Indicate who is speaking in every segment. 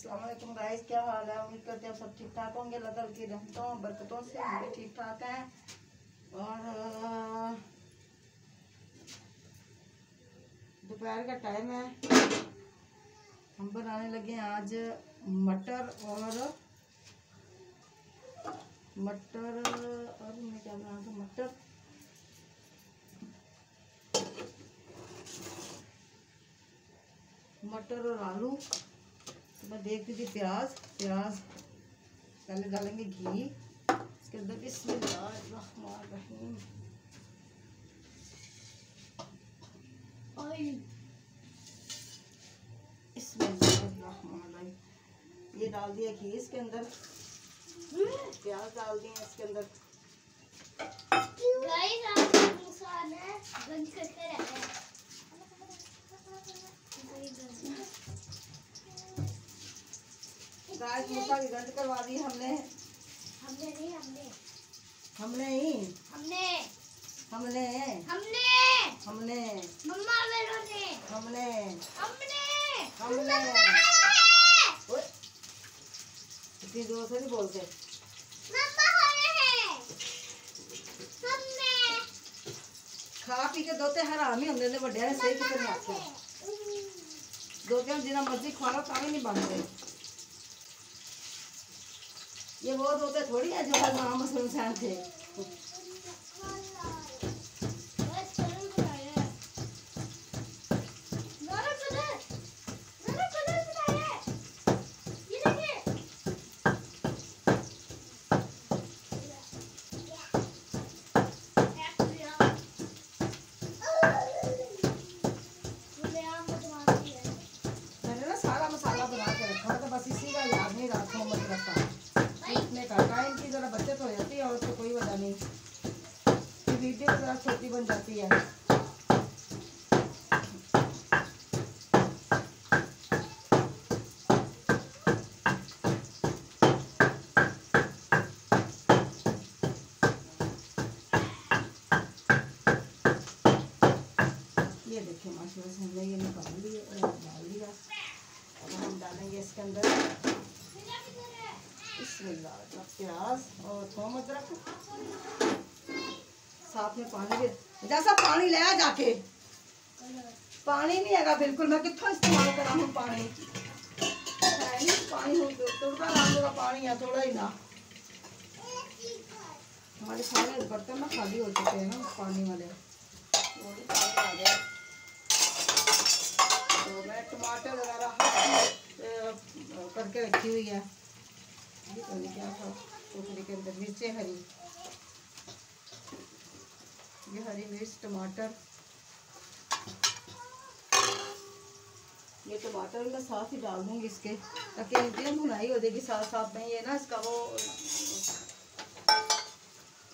Speaker 1: अस्सलाम वालेकुम गाइस, क्या हाल है। उम्मीद करते हैं आप सब ठीक ठाक होंगे। अल्लाह ताला की रहमतों बरकतों से हम भी ठीक ठाक हैं। और दोपहर का टाइम है। हम बनाने लगे हैं आज मटर और मैं क्या बना था, मटर और आलू। तो मैं देख रही थी प्याज पहले डालेंगे घी इसके अंदर। बिस्मिल्लाहिर्रहमानिर्रहीम। बिस्मिल्लाहिर्रहमानिर्रहीम। ये डाल दिया घी इसके अंदर, प्याज डाल दिए इसके अंदर। गाइस मूसा की गंज करवा दी हमने
Speaker 2: मम्मा मेरे ने
Speaker 1: हमने इतनी जोर से नहीं बोलते। खा पी के दोते हरामी हमने ने बड़े ने सही कितने आखे दोते जितना मर्जी खा लो ताकि नहीं बनते। ये वो दोते थोड़ी है जो नाम इंसान थे। बस इसी का याद नहीं रखा मतलब का इतने का टाइम की जरा बचत हो जाती है और तो कोई वजह नहीं। वीडियो जरा छोटी बन जाती है। ये देखिए माशाल्लाह से हमने ये निकाल लिया, डाल दिया। अब हम डालेंगे इसके अंदर प्याज और थोम अदरक। साथ में पानी भी जैसा पानी ले आ जाके पानी नहीं है बिल्कुल। मैं कितना इस्तेमाल करा हूँ पानी पानी तुड़का डालने का पानी है थोड़ा ही ना। हमारे सारे बर्तन ना खाली हो चुके हैं ना पानी वाले। तो मैं टमाटर वगैरह करके रखी हुई है। क्या था टोकरी के अंदर, मिर्चें हरी, ये हरी मिर्च, टमाटर। ये टमाटर मैं साथ ही डाल दूंगी इसके ताकि इतनी भुनाई हो जाएगी साथ साथ में। ये ना इसका वो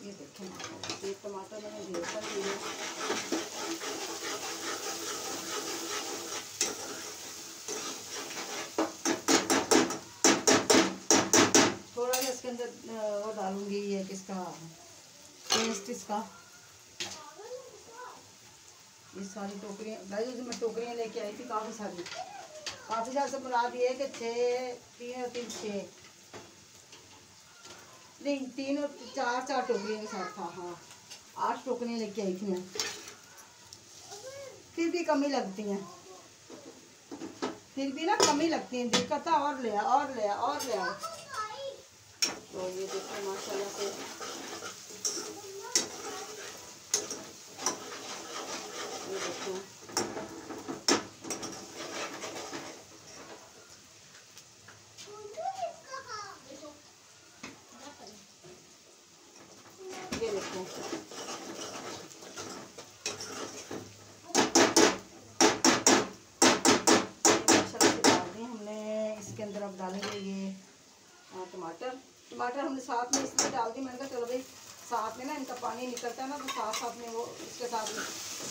Speaker 1: ये देखें ये टमाटर मैंने ढेर कर लिए। इसके अंदर वो डालूंगी ये किसका पेस्ट इसका। ये सारी टोकरियाँ गाइस मैं टोकरियाँ लेके आई थी काफ़ी सारी से बना दिए कि 3 और 6 नहीं 3 और 4 टोकरियों के साथ था। हाँ 8 टोकरियाँ लेके आई थी मैं। फिर भी कमी लगती हैं, कमी लगती हैं। दिक्कत है और ले आओ। तो ये देखो माशाल्लाह से ये देखो माशाल्लाह से डाल दी हमने। इसके अंदर अब डालेंगे ये टमाटर हमने साथ में इसलिए डाल दी। मैंने कहा चलो भाई साथ में ना इनका पानी निकलता है ना, तो साथ में वो इसके साथ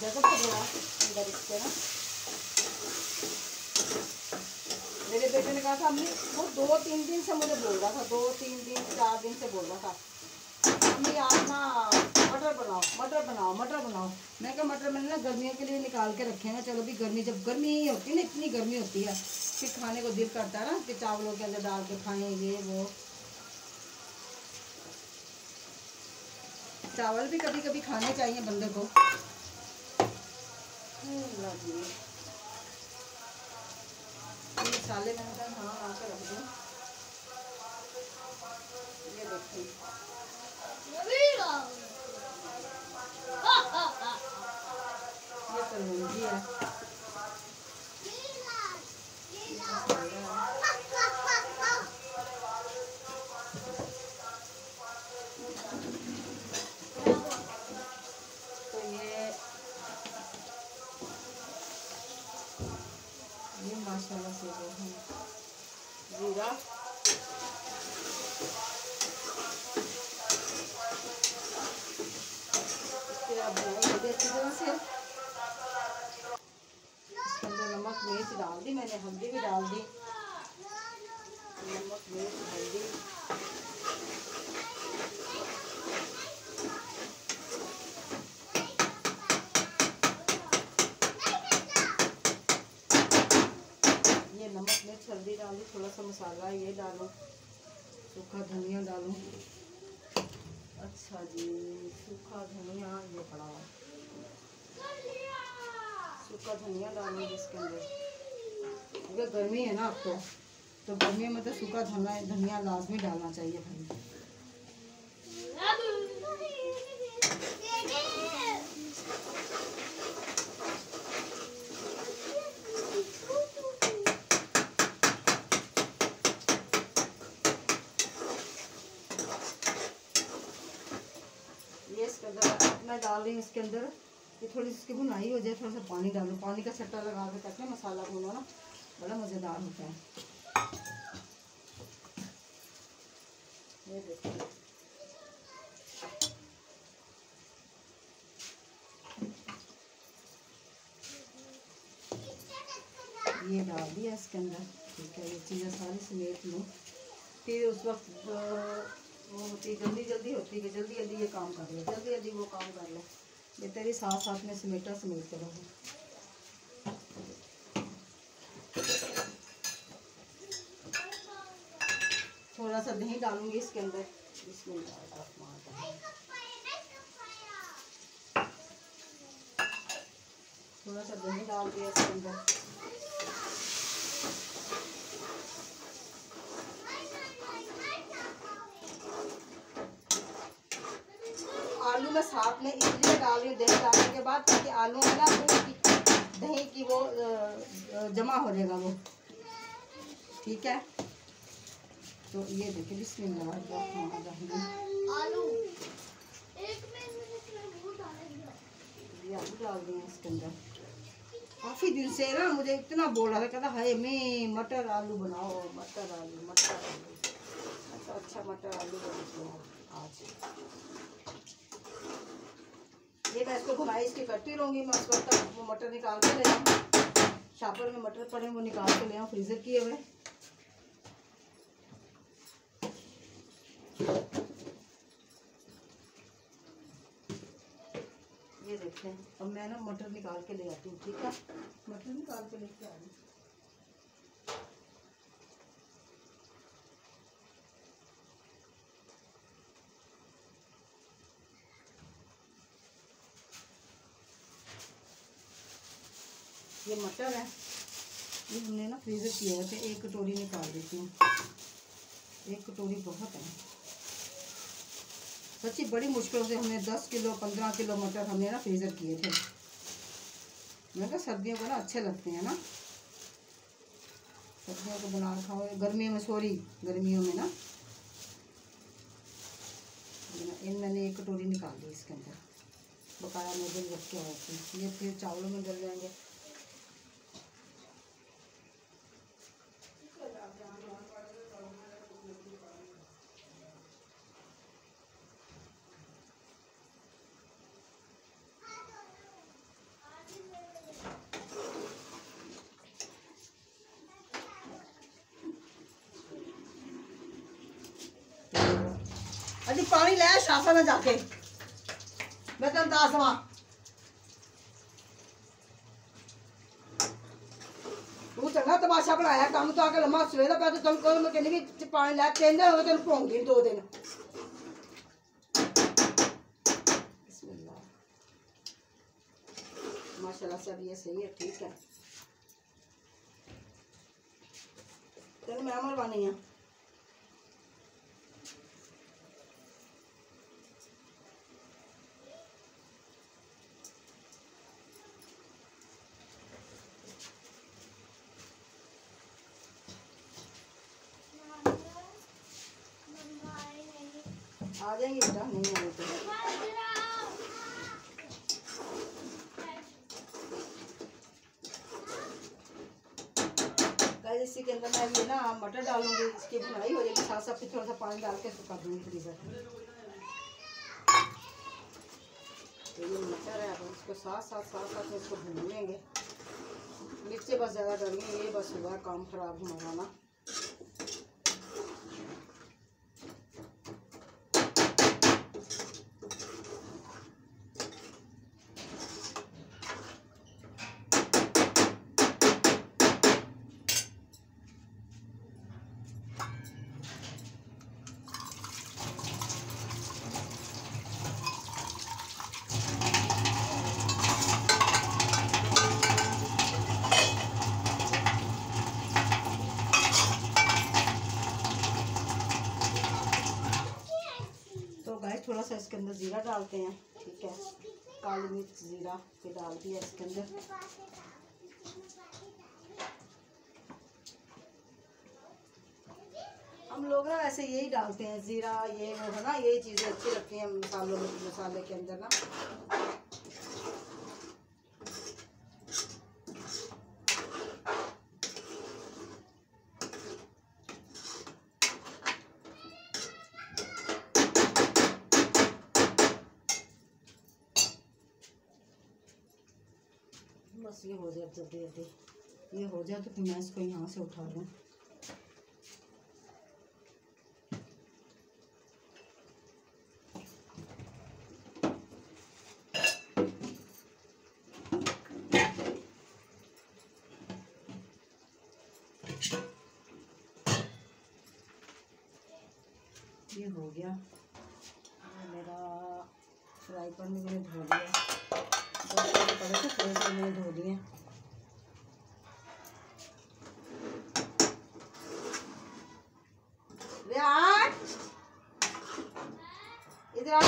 Speaker 1: जैसे थोड़ा अंदर इसके ना। मेरे बेटे ने कहा था हमने वो 2-3 दिन से मुझे बोल रहा था, 2-3 दिन 4 दिन से बोल रहा था मम्मी आप ना मटर बनाओ मटर बनाओ मटर बनाओ। मैं कहा मटर मैंने ना गर्मियों के लिए निकाल के रखे हैं। चलो भी गर्मी, जब गर्मी होती है ना, इतनी गर्मी होती है, फिर खाने को दिल करता है ना कि चावलों के अंदर डाल के खाएं ये वो। चावल भी कभी कभी खाने चाहिए बंदे को। मसाले मैंने कहा हाँ आकर रख दूँ। ये देखिए ये कलौंजी है, तो ये माशाल्लाह से वो है जीरा, फिर आप अच्छी तरह से। इसके अंदर नमक मिर्च डाल दी मैंने, हल्दी भी डाल दी, नमक मिर्च हल्दी। ये नमक मिर्च हल्दी डाली, थोड़ा सा मसाला ये डालो, सूखा धनिया डालो। अच्छा जी, सूखा धनिया ये पड़ा हुआ, सूखा धनिया डालूंगी इसके अंदर, क्योंकि गर्मी है ना अब तो गर्मी में तो सूखा धनिया लाजमी डालना चाहिए भाई। ये इसके अंदर मैं डाल रही हूँ, इसके अंदर ये थोड़ी सी इसकी भुनाई हो जाए, थोड़ा सा पानी डालो, पानी का छट्टा लगा के ताकि मसाला भुनो ना, बड़ा मज़ेदार होता है। ये देखो ये डाल दिया इसके अंदर, ठीक है। ये चीज़ें सारी समेट लूँ, फिर उस वक्त वो होती जल्दी जल्दी होती है, जल्दी जल्दी ये काम कर लो, जल्दी जल्दी वो काम कर लो, ये तेरी साथ साथ में समेट रहो। थोड़ा सा दही डालूंगी इसके अंदर, इसमें थोड़ा सा दही डाल दिया इसके अंदर। आलू में साथ में इसलिए डाल रही हूँ दही डालने के बाद, ताकि आलू में ना दही की वो जमा हो जाएगा वो, ठीक है। तो ये देखिए बिस्मिल्लाह आलू ये आलू डाल दिए इसके अंदर। काफ़ी दिन से ना मुझे इतना बोल रहा था, कहता हाय मैं मटर आलू बनाओ, मटर आलू। अच्छा मटर आलू बनाते हैं आज। ये मैं इसको घुमाई इसकी करती रहूँगी, मैं उस वक्त वो मटर निकाल के ले आऊँ, शापर में मटर पड़े वो निकाल के ले आऊँ फ्रीज़र किए हुए। ये देखें, अब मैं ना मटर निकाल के ले आती हूँ, ठीक है। मटर निकाल के लेके आ रही हूँ। ये मटर है, ये हमने ना फ्रीज़र किए हुए थे, एक कटोरी निकाल देती हूँ। एक कटोरी बहुत है सच्ची, बड़ी मुश्किल से हमने 10 किलो 15 किलो मटर हमने ना फ्रीज़र किए थे। मैं कहा सर्दियों को ना अच्छे लगते हैं ना, सर्दियों को बना खाओ, गर्मियों में गर्मियों में ना। इन मैंने एक कटोरी निकाल दी इसके अंदर, बकाया नूडल रख के आए थे, ये फिर चावलों में डल जाएंगे। अभी पानी लाया शाफा में जाके, मैं तेन दसवा तू चंगा तमाशा बनाया काम तो आके लम्मा सवेरा पे तो तुम कहो मैं कहनी कि पानी लै 3 दिन हो तेन भौंगी 2 दिन माशाल्लाह से अब ये सही है ठीक है तेन मैं मरवानी है आ जाएंगे बेटा नहीं आए तो इसी के अंदर मैं ये ना मटर डालूंगी इसकी बुनाई हो जाएगी साथ साथ फिर थोड़ा सा पानी डाल के सुखा दूंगी फ्रीजर तो ये मटर है अब इसको साथ में इसको भून लेंगे मिर्चें बस ज़्यादा डालेंगे ये बस हुआ काम खराब हमारा ना थोड़ा सा इसके अंदर ज़ीरा डालते हैं ठीक है काली मिर्च ज़ीरा के डाल दिया इसके अंदर हम लोग ना वैसे यही डालते हैं ज़ीरा ये वो है ना यही चीज़ें अच्छी लगती हैं मसालों में मसाले के अंदर ना बस ये हो जाए जल्दी जल्दी ये हो जाए तो फिर मैं इसको यहाँ से उठा लूँ ये हो गया मेरा फ्राई पैन में मैंने धो दिया पड़े थे थोड़े से मैंने धो दिए इधर आ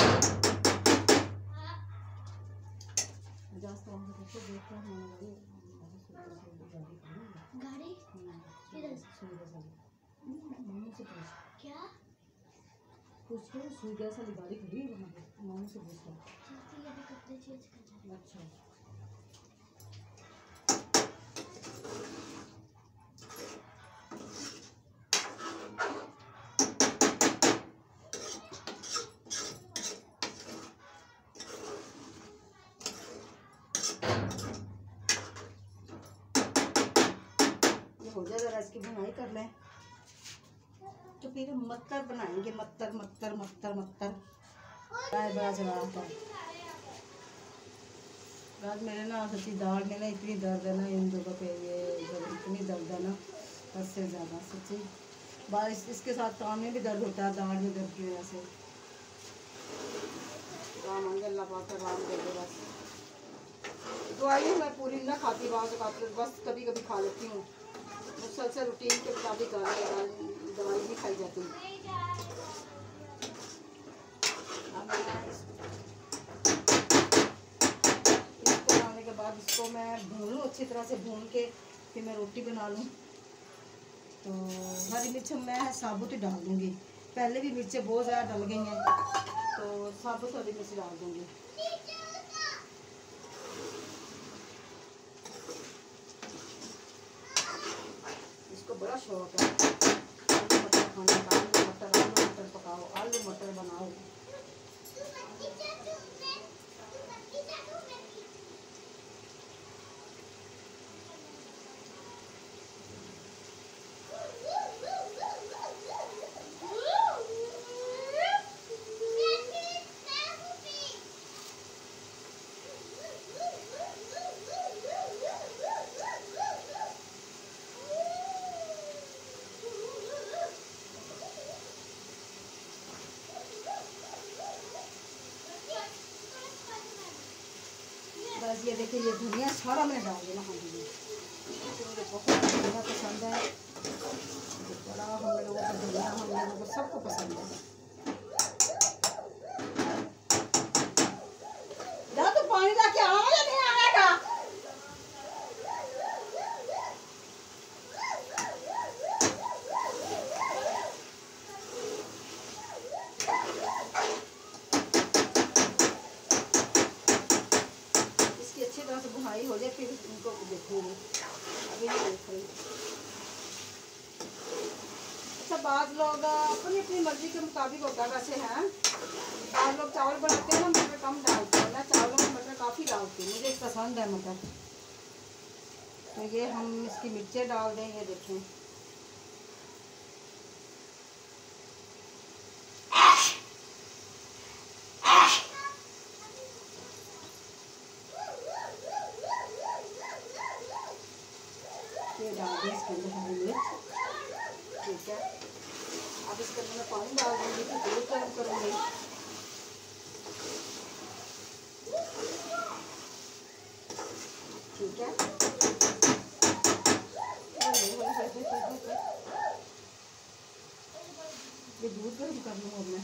Speaker 1: गाड़ी क्या पूछ लो सुई गैस वाली गाड़ी खड़ी है वहाँ से पूछ लो अच्छा हो जाए जरा इसकी बुनाई कर लें तो फिर मत्तर बनाएंगे मत्तर मत्तर मत्तर मत्तर बड़ा चला आता है आज मेरे ना सच्ची दाढ़ में ना इतनी दर्द है ना इन जगह पे ये इतनी दर्द है ना हद से ज़्यादा सच्ची बारिश इसके साथ कान में भी दर्द होता है दाढ़ में दर्द की वजह से राम अल्लाह पाक राम दे दे बस दवाई मैं पूरी ना खाती बस कभी कभी खा लेती हूँ मुसलसल रूटीन के मुताबिक दवाई भी खाई जाती है इसको बनाने के बाद इसको मैं भून लूँ अच्छी तरह से भून के फिर मैं रोटी बना लूँ तो हरी मिर्च मैं साबुत ही डाल दूँगी पहले भी मिर्चें बहुत ज़्यादा डल गई हैं तो साबुत हरी मिर्च डाल दूँगी बड़ा शौक है आलू मटर खाने का आलू मटर पकाओ आलू मटर बनाओ ये देखिए ये धनिया सारा मैंने डाल देना हम मुझे बहुत धनिया पसंद है, बड़ा हम लोगों को धनिया हम लोगों को सबको पसंद है। जा तो पानी ला के आवा या नहीं आएगा? अच्छी तरह से बुनाई हो जाए फिर इनको देखूंगी। अभी नहीं देख रही। अच्छा बाद लोग अपनी अपनी मर्जी के मुताबिक होता वैसे हैं। बाद लोग चावल बनाते हैं ना मटर कम डालते हैं ना, चावलों में मटर काफ़ी डालती हूँ, मुझे पसंद है मटर। तो ये हम इसकी मिर्चें डाल दें, ये देखें डाल दें इसके अंदर हरी मिर्च। ठीक है, अब इसके अंदर मैं पानी डाल दूँगी, फिर दूध गर्म करूँगी। ठीक है, ये दूध गर्म कर लूँ अब मैं।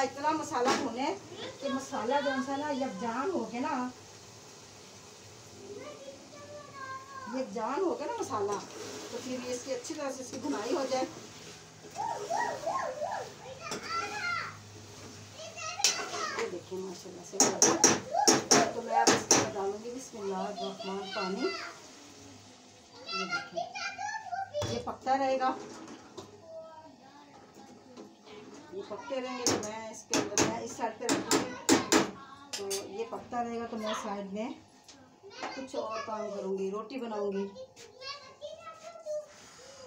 Speaker 1: इतना मसाला भुने कि मसाला जो सा ना यकजान हो के ना, यकजान हो के ना मसाला, तो फिर इसकी अच्छी तरह से इसकी भुनाई हो जाए। ये देखिए माशाल्लाह से। तो मैं अब इसके अंदर डालूंगी बिस्मिल्लाहिर्रहमान पानी। ये देखिए ये पकता रहेगा, ये पकते रहेंगे। तो मैं इसके अंदर मैं इस साइड पे रखूँगी, तो ये पकता रहेगा। तो मैं साइड में कुछ और काम करूँगी, रोटी बनाऊँगी।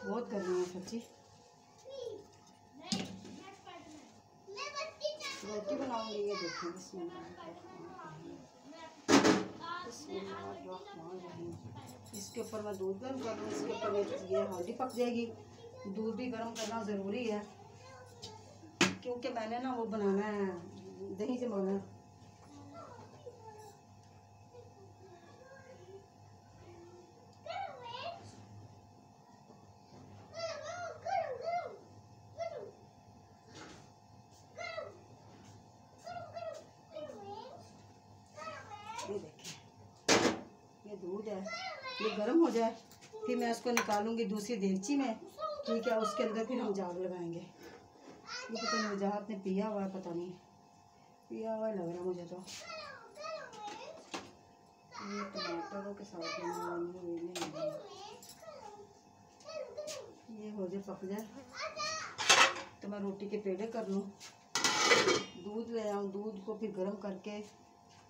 Speaker 1: बहुत गर्मी है सच्ची, रोटी बनाऊँगी। ये देखिए बिस्मिल्लाहिर्रहमानिर्रहीम। इसके ऊपर मैं दूध गर्म कर लूँ, इसके ऊपर ये हल्दी पक जाएगी। दूध भी गर्म करना ज़रूरी है क्योंकि मैंने ना वो बनाना है, दही जमाना है। ये देखिए ये दूध है, ये गर्म हो जाए फिर मैं उसको निकालूंगी दूसरी देगची में। ठीक है, उसके अंदर फिर हम जाग लगाएंगे। ये पता नहीं वजाहत ने पिया हुआ है, पता नहीं पिया हुआ लग रहा मुझे। तो ये टमाटरों के साथ ये हो जाए, पक जाए तो मैं रोटी के पेड़े कर लूँ। दूध ले आऊँ, दूध को फिर गर्म करके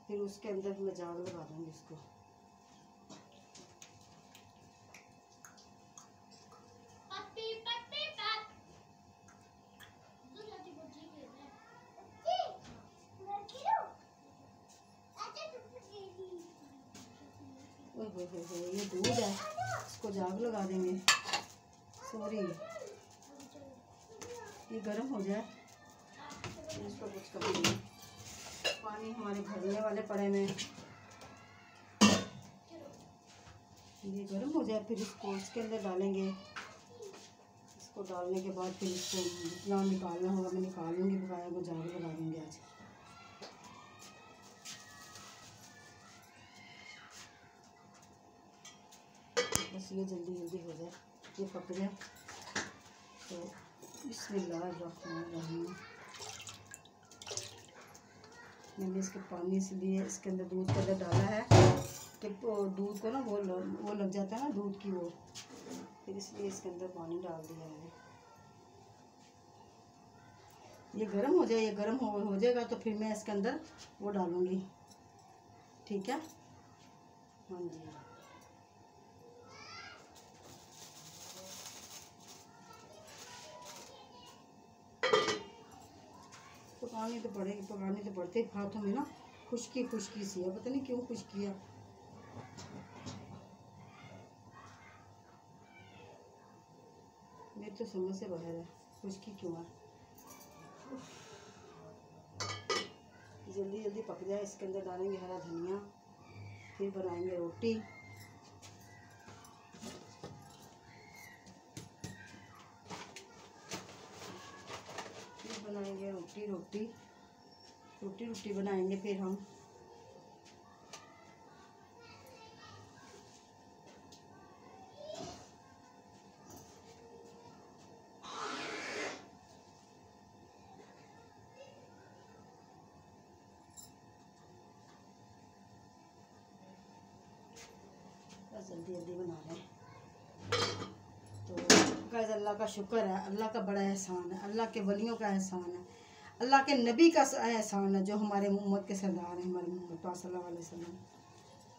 Speaker 1: फिर उसके अंदर मैं जाग लगा दूँगी इसको। ये दूध है, इसको जाग लगा देंगे। सॉरी, ये गर्म हो जाए, इसको कुछ कर देंगे। पानी हमारे भरने वाले पड़े में, ये गर्म हो जाए फिर इसको इसके अंदर डालेंगे। इसको डालने के बाद फिर इसको जितना निकालना होगा मैं निकाल लूँगी, बकाया को जाग लगा देंगे आज। बस ये जल्दी जल्दी हो जाए, ये पक जाए। तो बिस्मिल्लाहिर्रहमानिर्रहीम। मैंने इसके पानी इसलिए इसके अंदर दूध के अंदर डाला है कि दूध को ना वो लग जाता है ना दूध की वो, फिर इसलिए इसके अंदर पानी डाल दिया मैंने। ये गर्म हो जाए, ये गर्म हो जाएगा तो फिर मैं इसके अंदर वो डालूँगी। ठीक है, हाँ जी। पकानी तो पड़ेगी, पकानी तो पड़ती है। हाथों में ना खुश्की खुश्की सी है, पता नहीं क्यों खुश्की है। मेरी तो समझ से बाहर है खुश्की क्यों है। जल्दी जल्दी पक जाए, इसके अंदर डालेंगे हरा धनिया, फिर बनाएंगे रोटी। फिर बनाएंगे रोटी रोटी बनाएंगे फिर हम। जल्दी जल्दी बना रहे हैं। तो गाइस अल्लाह का शुक्र है, अल्लाह का बड़ा एहसान है, अल्लाह के वलियों का एहसान है, अल्लाह के नबी का एहसान है, जो हमारे उम्मत के सरदार हैं, हमारे मोहम्मद सल्लल्लाहु अलैहि वसल्लम।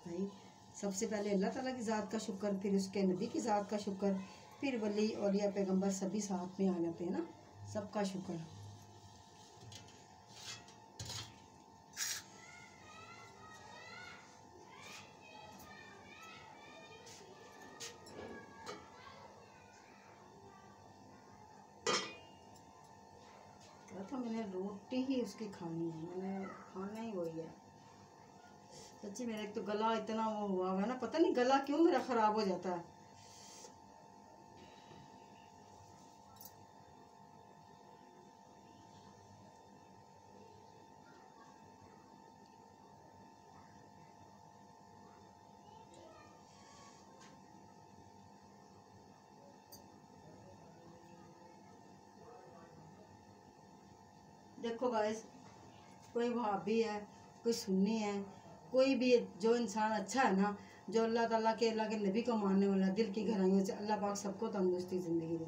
Speaker 1: भाई सबसे पहले अल्लाह ताला की ज़ात का शुक्र, फिर उसके नबी की ज़ात का शुक्र, फिर वली औलिया पैगंबर सभी साथ में आ जाते हैं ना, सबका शुक्र। तो मैंने रोटी ही उसकी खानी है, मैंने खाना ही वही है। सच्ची मेरा एक तो गला इतना वो हुआ है ना, पता नहीं गला क्यों मेरा ख़राब हो जाता है। देखो गाइस, कोई वहाबी है, कोई सुन्नी है, कोई भी जो इंसान अच्छा है ना, जो अल्लाह ताला के अल्लाह के नबी को मानने वाला, दिल की गहराइयों से, अल्लाह पाक सबको तंदुरुस्ती ज़िंदगी दे।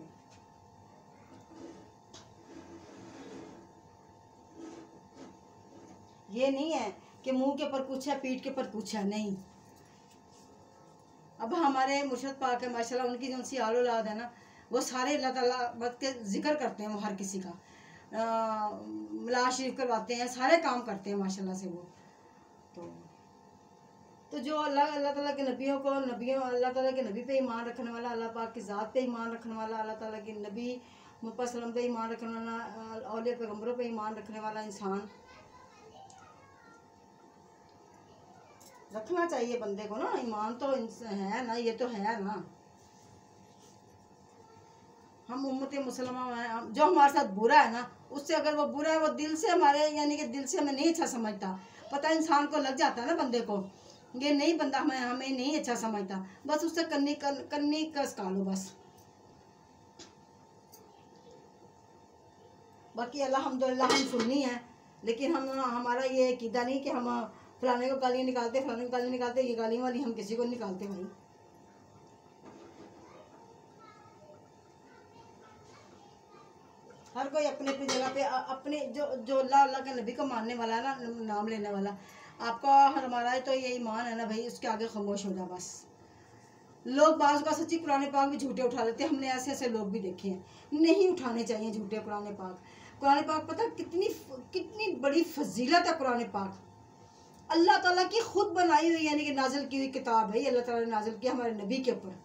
Speaker 1: ये नहीं है कि मुंह के ऊपर कुछ है, पीठ के ऊपर कुछ है, नहीं। अब हमारे मुर्शद पाक है माशाल्लाह, उनकी जो सी आल औलाद है ना, वो सारे अल्लाह ताला बात के जिक्र करते हैं, वो हर किसी का मिलाद शरीफ करवाते हैं, सारे काम करते हैं माशाल्लाह से वो। तो जो अल्लाह ताला के नबियों को, अल्लाह ताला के नबी पे ईमान रखने वाला, अल्लाह पाक की ज़ात पे ईमान रखने वाला, अल्लाह ताला के नबी मुहम्मद सल्लल्लाहु अलैहि वसल्लम पे ईमान रखने वाला, औलिया पैगंबरों पे ईमान रखने वाला इंसान रखना चाहिए बंदे को ना। ईमान तो है ना, ये तो है ना। हम उम्मत मुसलमा हैं, जो हमारे साथ बुरा है ना, उससे अगर वो बुरा है, वो दिल से हमारे यानी कि दिल से हमें नहीं अच्छा समझता। पता इंसान को लग जाता है ना बंदे को, ये नहीं बंदा हमें नहीं अच्छा समझता, बस उससे कन्नी कसका लो बस। बाकी अल्हम्दुलिल्लाह हम सुन्नी हैं, लेकिन हमारा ये अकीदा नहीं कि हम फलाने को गालियाँ निकालते, फलाने को गालियाँ निकालते, ये गालियों वाली हम किसी को नहीं निकालते भाई। हर कोई अपने अपनी जगह पे अपने जो अल्लाह के नबी को मानने वाला है ना, नाम लेने वाला, आपका हमारा तो ये ईमान है ना भाई, उसके आगे खामोश हो जा बस। लोग बाज़ का सच्ची कुरान पाक भी झूठे उठा लेते हैं, हमने ऐसे ऐसे लोग भी देखे हैं। नहीं उठाने चाहिए झूठे कुरान पाक। कुरान पाक पता कितनी बड़ी फजीलत है कुरान पाक, अल्लाह ताला की खुद बनाई हुई यानी कि नाजिल की हुई किताब है। अल्लाह ताला ने नाजिल किया हमारे नबी के ऊपर,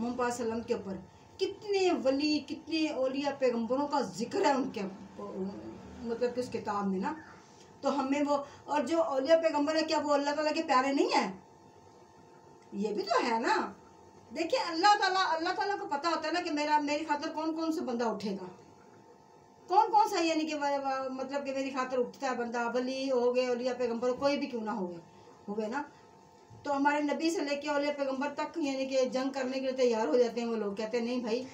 Speaker 1: मोहम्मद सल्लम के ऊपर। कितने वली, कितने औलिया पैगंबरों का जिक्र है उनके मतलब कि उस किताब में ना। तो हमें वो, और जो औलिया पैगंबर है क्या वो अल्लाह ताला के प्यारे नहीं है? ये भी तो है ना। देखिए अल्लाह ताला को पता होता है ना कि मेरी खातिर कौन कौन सा बंदा उठेगा, कौन कौन सा यानी कि मतलब कि मेरी खातिर उठता है बंदा। वली हो गए, औलिया पैगंबर कोई भी क्यों ना हो गए ना। तो हमारे नबी से लेके औलिया पैगंबर तक यानी कि जंग करने के लिए तैयार हो जाते हैं वो लोग। कहते हैं नहीं भाई,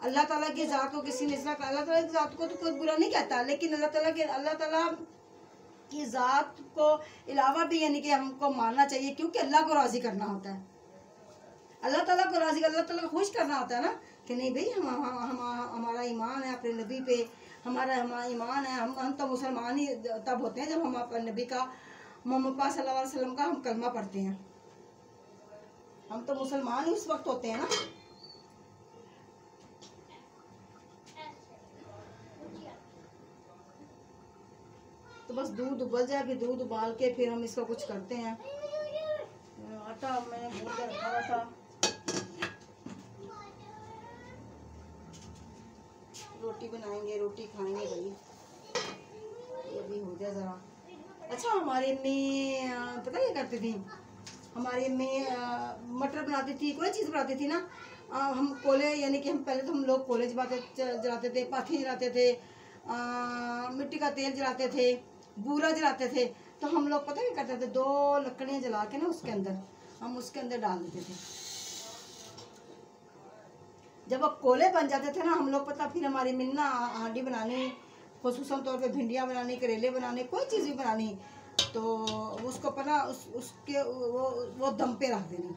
Speaker 1: अल्लाह ताला की ज़ात को किसी ने इसलिए, अल्लाह ताला की ज़ात को तो कोई बुरा नहीं कहता, लेकिन अल्लाह ताला की ज़ात को अलावा भी यानी कि हमको मानना चाहिए, क्योंकि अल्लाह को राज़ी करना होता है। अल्लाह ताला को राज़ी, अल्लाह ताला को खुश करना होता है ना, कि नहीं भाई हमारा ईमान है अपने नबी पे, हमारा ईमान है। हम तो मुसलमान ही तब होते हैं जब हम अपने नबी का, मोहम्मद पाक सल्लल्लाहु अलैहि वसल्लम का हम कलमा पढ़ते हैं। हम तो मुसलमान ही उस वक्त होते हैं ना। तो बस दूध उबल जाए, फिर दूध उबाल के फिर हम इसको कुछ करते हैं। आटा मैंने भून के रखा हुआ था, रोटी बनाएंगे, रोटी खाएंगे भाई। ये भी हो जाए ज़रा। अच्छा, हमारी अम्मी पता क्या करती थी? हमारी अम्मी मटर बनाती थी, कोई चीज़ बनाती थी ना, हम कोले, यानी कि हम पहले तो हम लोग कोले जलाते थे, पाथी जलाते थे, मिट्टी का तेल जलाते थे, बूरा जलाते थे। तो हम लोग पता क्या करते थे, 2 लकड़ियाँ जला के ना हम उसके अंदर डाल देते थे। जब अब कोले बन जाते थे ना, हम लोग पता, फिर हमारी मिन्ना हांडी बनानी, खुसूसन तौर पे भिंडियाँ बनानी, करेले बनाने, कोई चीज़ भी बनानी, तो उसको पता उसके वो दम पे रख देनी,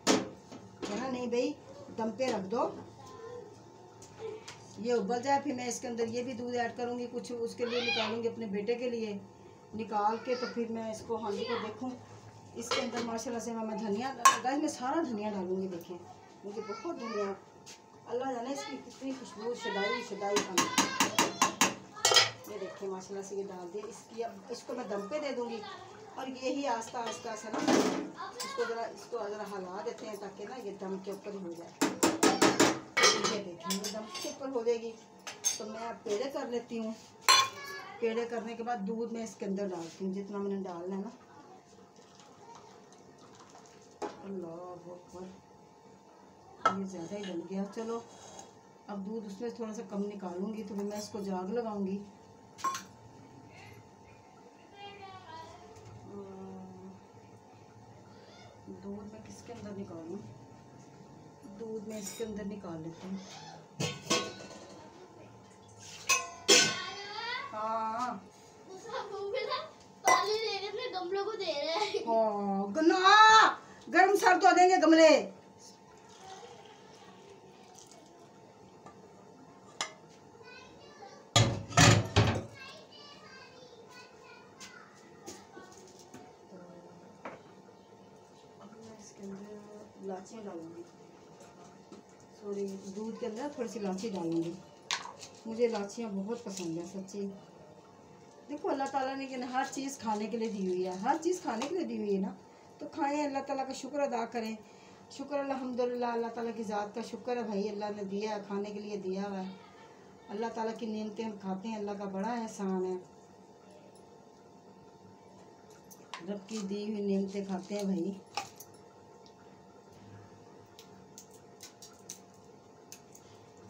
Speaker 1: कहना नहीं भाई दम पे रख दो, ये उबल जाए। फिर मैं इसके अंदर ये भी दूध ऐड करूँगी, कुछ उसके लिए निकालूंगी अपने बेटे के लिए निकाल के। तो फिर मैं इसको हांडी को देखूँ, इसके अंदर माशाल्लाह से मैं धनिया, गाइस मैं सारा धनिया डालूंगी। देखें मुझे बहुत धनिया, अल्लाह जाने इसकी कितनी खुशबू शदाई आनी। ये देखें माशाल्लाह से ये डाल दिए। इसको मैं दम पे दे दूँगी, और यही आस्ता आस्ता से ना इसको ज़रा हिला देते हैं, ताकि ना ये दम के ऊपर ही हो जाए। ये देखें दम के ऊपर हो जाएगी। तो मैं अब पेड़े कर लेती हूँ। पेड़े करने के बाद दूध में इसके अंदर डालती हूँ, जितना मैंने डालना है ना। अल्लाह अकबर, ये ज़्यादा ही डल गया। चलो अब दूध उसमें थोड़ा सा कम निकालूंगी, तो फिर मैं इसको जाग लगाऊंगी। दूध में किसके अंदर निकालूं? दूध में इसके अंदर निकाल लेते हैं। हाँ
Speaker 2: पानी दे रहे थे, गमलों को दे रहे हैं।
Speaker 1: हाँ गर्म सर तो देंगे गमले। इलायचियाँ डालूंगी, सॉरी दूध के अंदर थोड़ी सी इलायची डालूंगी। मुझे इलायचियाँ बहुत पसंद है सच्ची। देखो अल्लाह ताला ने हर चीज़ खाने के लिए दी हुई है, हर चीज़ खाने के लिए दी हुई है ना, तो खाएं, अल्लाह ताला का शुक्र अदा करें। शुक्र अल्हम्दुलिल्लाह, अल्लाह ताला की ज़ात का शुक्र है भाई, अल्लाह ने दिया है, खाने के लिए दिया हुआ है। अल्लाह ताला की नेमतें हम खाते हैं, अल्लाह का बड़ा एहसान है। रब की दी हुई नेमतें खाते हैं भाई।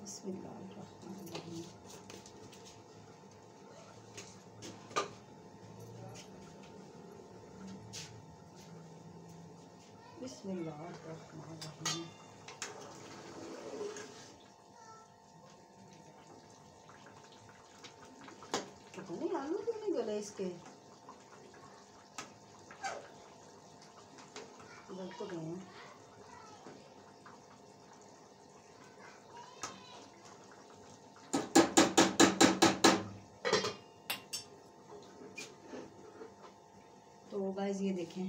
Speaker 1: बिस्मिल्लाहिर्रहमानिर्रहीम। बिस्मिल्लाहिर्रहमानिर्रहीम। पता नहीं आलू क्यों नहीं गले इसके, गल तो गए हैं। तो गाइस ये देखें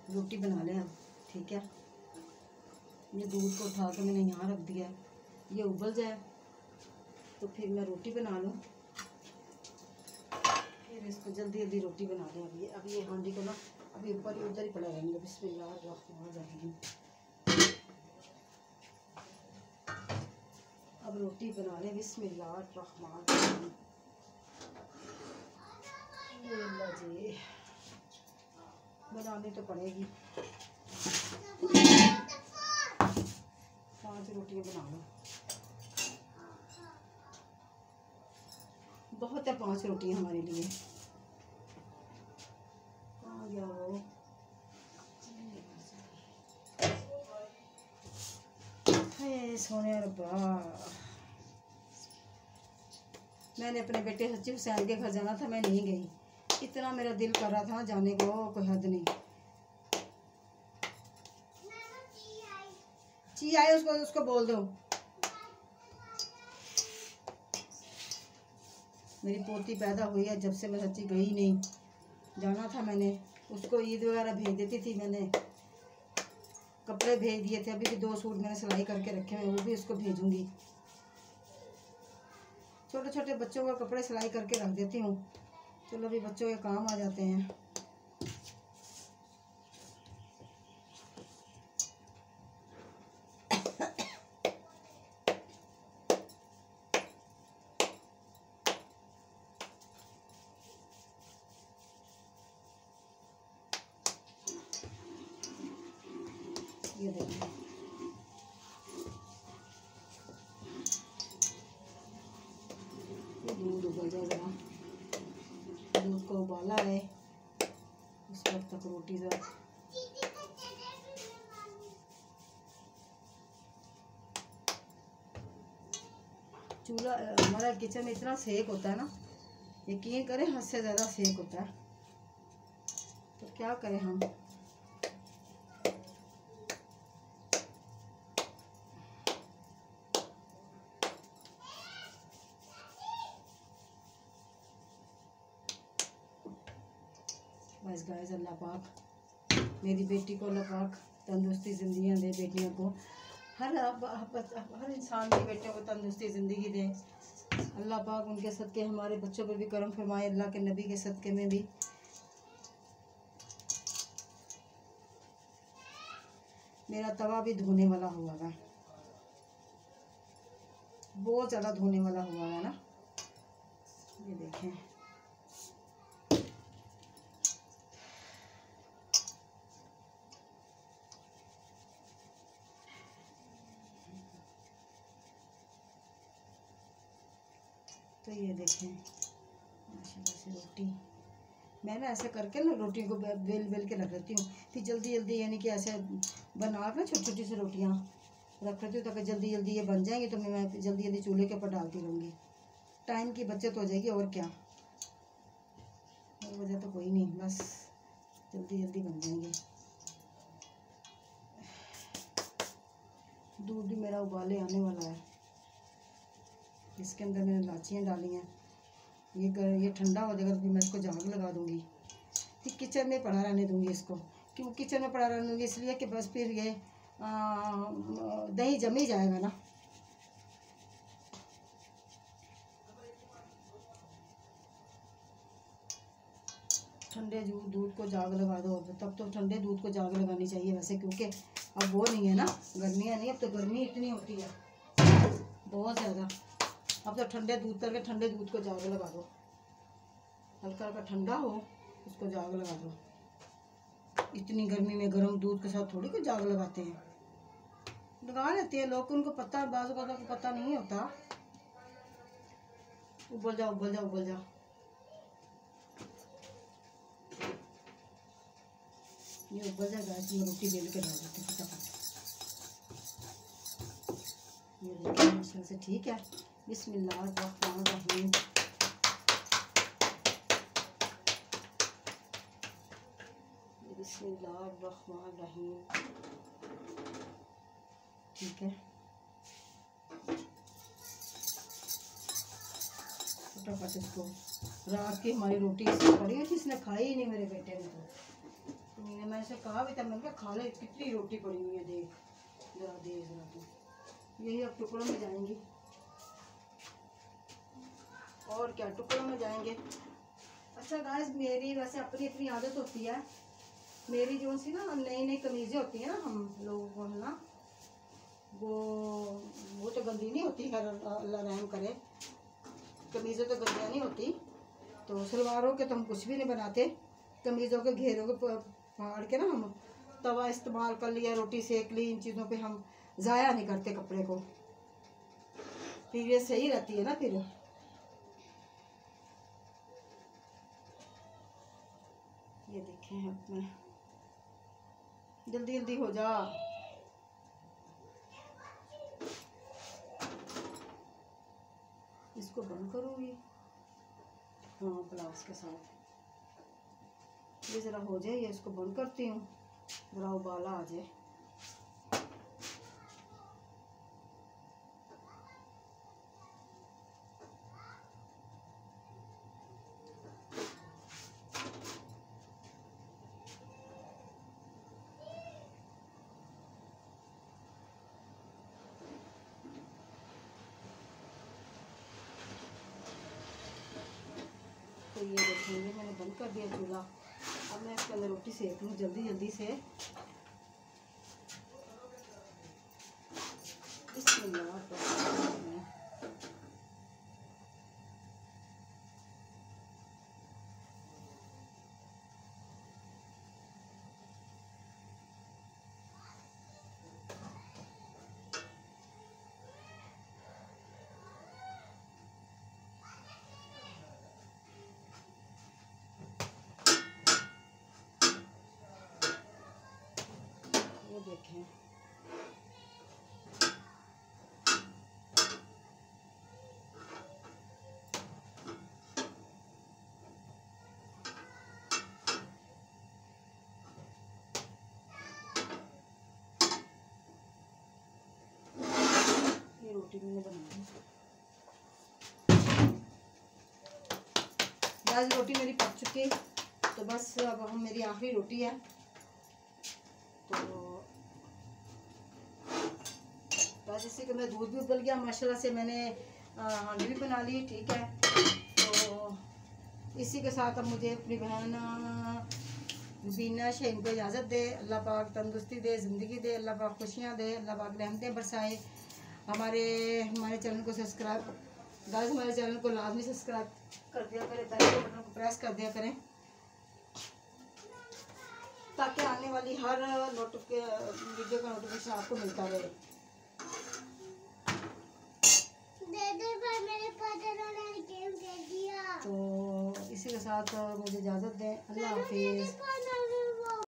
Speaker 1: रोटी बना लें अब, ठीक है। ये दूध को उठा के मैंने यहाँ रख दिया है, ये उबल जाए तो फिर मैं रोटी बना लूँ, फिर इसको जल्दी जल्दी रोटी बना लें। अब ये हांडी को ना अभी ऊपर ही उधर ही पड़ा रहेंगे। बिस्मिल्लाहिर्रहमानिर्रहीम। अब रोटी बना लें। बिस्मिल्लाहिर्रहमानिर्रहीम। जी बनानी तो पड़ेगी, 5 रोटियां बना लो, बहुत है 5 रोटियां हमारे लिए। आ गया वो, सोने रब्बा। मैंने अपने बेटे सच्ची हुसैन के घर जाना था, मैं नहीं गई, इतना मेरा दिल कर रहा था जाने को, कोई हद नहीं। ची आए उसको बोल दो। मेरी पोती पैदा हुई है जब से मैं सच्ची गई नहीं, जाना था मैंने उसको, ईद वगैरह भेज देती थी मैंने, कपड़े भेज दिए थे, अभी भी 2 सूट मैंने सिलाई करके रखे हैं, वो भी उसको भेजूंगी। छोटे छोटे बच्चों का कपड़े सिलाई करके रख देती हूँ, चलो अभी बच्चों के काम आ जाते हैं। ये देखिए ये दूध उबल जाए ज़रा, दूध को उबाला है, उस वक्त तक रोटी ज़रा चूल्हा, हमारा किचन में इतना सेक होता है ना, यकीन करें हद से ज़्यादा सेक होता है, तो क्या करें हम। बस गाइस, अल्लाह पाक मेरी बेटी को अल्लाह पाक तंदुरुस्ती ज़िंदगी दे, बेटियों को हर इंसान की बेटियों को तंदुरुस्ती ज़िंदगी दे। अल्लाह पाक उनके सदक़े हमारे बच्चों पर भी करम फरमाए, अल्लाह के नबी के सदक़े में भी। मेरा तवा भी धोने वाला हुआ है, बहुत ज़्यादा धोने वाला हुआ है ना, ये देखें। तो ये देखें माशाल्लाह से रोटी मैं ना ऐसे करके ना रोटी को बेल के रख लेती हूँ, फिर जल्दी जल्दी यानी कि ऐसे बना के छोटी छोटी सी रोटियाँ रख लेती हूँ ताकि जल्दी जल्दी ये बन जाएंगी, तो मैं जल्दी जल्दी चूल्हे के ऊपर डालती रहूँगी, टाइम की बचत हो जाएगी और क्या, और वजह तो कोई नहीं, बस जल्दी जल्दी बन जाएंगे। दूध भी मेरा उबाले आने वाला है, इसके अंदर मैंने इलायचियाँ डाली हैं, ये ठंडा हो जाएगा तो फिर मैं इसको जाग लगा दूँगी, फिर किचन में पड़ा रहने दूँगी इसको। क्यों किचन में पड़ा रहने दूँगी? इसलिए कि बस फिर ये दही जम ही जाएगा ना। ठंडे दूध को जाग लगा दो, तब तो ठंडे दूध को जाग लगानी चाहिए वैसे, क्योंकि अब वो नहीं है ना, गर्मियाँ नहीं, अब तो गर्मी इतनी होती है बहुत ज़्यादा, अब तो ठंडे दूध करके ठंडे दूध को जाग लगा दो, हल्का हल्का ठंडा हो उसको जाग लगा दो। इतनी गर्मी में गर्म दूध के साथ थोड़ी कोई जाग लगाते हैं, लगा लेते हैं लोग, उनको पता, बाज़ को पता नहीं होता। उबल जाओ उबल जाओ उबल जाओ, ये उबल जाएगा, इसमें रोटी बेल के डाल देते फटाफट। ये देखिए माशाल्लाह से ठीक है। बिस्मिल्लाहिर्रहमानिर्रहीम। बिस्मिल्लाहिर्रहमानिर्रहीम। ठीक है, फटाफट इसको, रात की हमारी रोटी पड़ी हुई थी, इसने खाई ही नहीं मेरे बेटे ने, तो मैंने ऐसे कहा भी था, मैंने कहा खा ले, कितनी रोटी पड़ी हुई है, देख जरा दे जरा तू। यही अब टुकड़ों में जाएंगी, और क्या टुकड़ों में जाएंगे। अच्छा गाइस, मेरी वैसे अपनी अपनी आदत होती है, मेरी जो सी ना नई नई कमीज़ें होती हैं ना हम लोगों को, है ना, वो तो गंदी नहीं होती, खैर अल्लाह रहम करे, कमीज़ें तो गंदियाँ नहीं होती, तो सलवारों के तो हम कुछ भी नहीं बनाते, कमीज़ों के घेरों को फाड़ के ना हम तवा इस्तेमाल कर लिया, रोटी सेक ली, इन चीज़ों पे हम ज़ाया नहीं करते कपड़े को, फिर ये सही रहती है ना। फिर ये देखें, अपना जल्दी जल्दी हो जा, इसको बंद करूँगी, हाँ प्लास के साथ, ये ज़रा हो जाए, ये इसको बंद करती हूँ, ज़रा उबाला आ जाए। बंद कर दिया चूल्हा। अब मैं इसके अंदर रोटी सेक लूँ जल्दी जल्दी से। ये देखें, ये रोटी मैंने बनाई। आज रोटी मेरी पक चुकी, तो बस अब हम मेरी आखिरी रोटी है। तो जैसे कि मैं दूध भी उबल गया माशाल्लाह से, मैंने हांडी भी बना ली, ठीक है। तो इसी के साथ अब मुझे अपनी बहन बीना शहीन को इजाज़त दे। अल्लाह पाक तंदुरुस्ती दे, ज़िंदगी दे, अल्लाह पाक खुशियाँ दे, अल्लाह पाक रहमतें बरसाए। हमारे चैनल को सब्सक्राइब गाइस, हमारे चैनल को लाजमी सब्सक्राइब कर दिया करें, बेल के बटन को प्रेस कर दिया करें, ताकि आने वाली हर वीडियो का नोटिफिकेशन आपको मिलता रहे। तो इसी के साथ मुझे इजाज़त दें। अल्लाह हाफिज़।